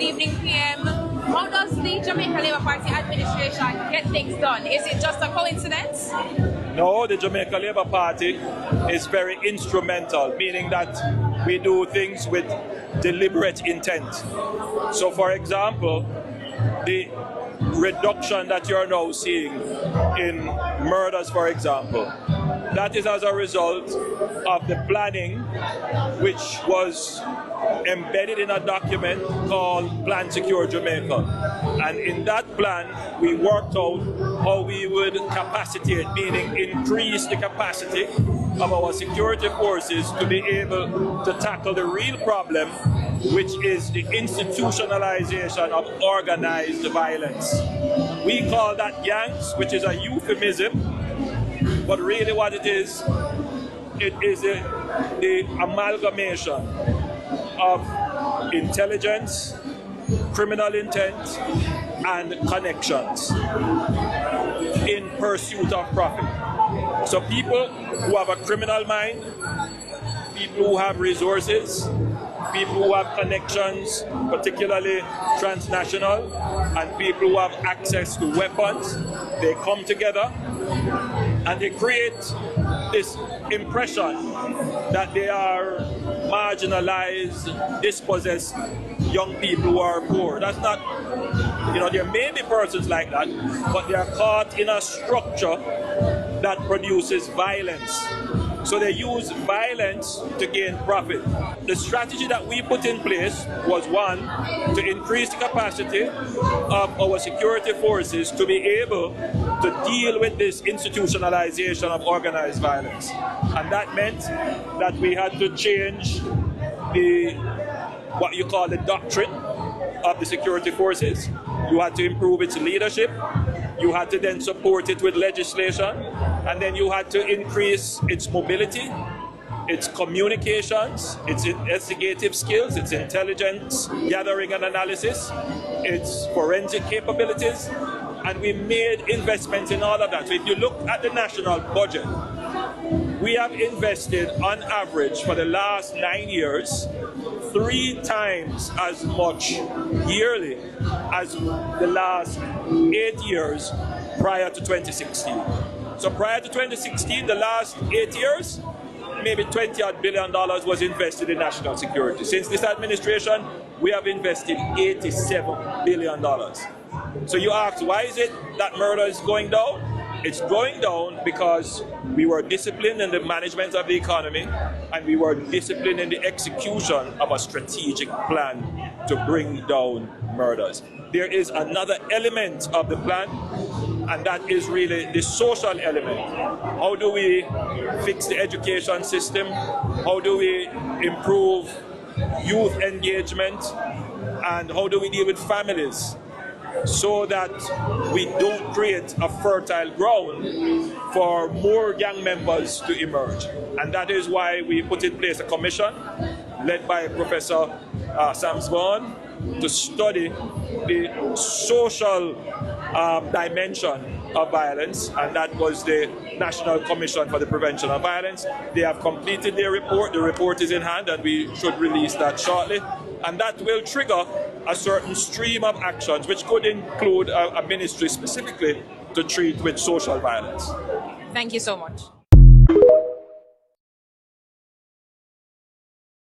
Good evening, PM. How does the Jamaica Labour Party administration get things done? Is it just a coincidence? No, the Jamaica Labour Party is very instrumental, meaning that we do things with deliberate intent. So, for example, the reduction that you're now seeing in murders, for example, that is as a result of the planning which was embedded in a document called Plan Secure Jamaica. And in that plan, we worked out how we would capacitate, meaning increase the capacity of our security forces to be able to tackle the real problem, which is the institutionalization of organized violence. We call that gangs, which is a euphemism, but really what it is the amalgamation of intelligence, criminal intent, and connections in pursuit of profit. So people who have a criminal mind, people who have resources, people who have connections, particularly transnational, and people who have access to weapons, they come together and they create this impression that they are marginalized, dispossessed young people who are poor. That's not, there may be persons like that, but they are caught in a structure that produces violence. So they use violence to gain profit. The strategy that we put in place was, one, to increase the capacity of our security forces to be able to deal with this institutionalization of organized violence. And that meant that we had to change what you call the doctrine of the security forces. You had to improve its leadership. You had to then support it with legislation. And then you had to increase its mobility, its communications, its investigative skills, its intelligence gathering and analysis, its forensic capabilities. And we made investments in all of that. So if you look at the national budget, we have invested on average for the last 9 years 3 times as much yearly as the last 8 years prior to 2016. So prior to 2016, the last 8 years, maybe $20 billion was invested in national security. Since this administration, we have invested $87 billion. So you ask, why is it that murder is going down? It's going down because we were disciplined in the management of the economy, and we were disciplined in the execution of a strategic plan to bring down murders. There is another element of the plan, and that is really the social element. How do we fix the education system? How do we improve youth engagement? And how do we deal with families so that we don't create a fertile ground for more gang members to emerge? And that is why we put in place a commission led by Professor Sam Swan to study the social dimension of violence, and that was the National Commission for the Prevention of Violence. They have completed their report. The report is in hand, and we should release that shortly. And that will trigger a certain stream of actions, which could include a ministry specifically to treat with social violence. Thank you so much.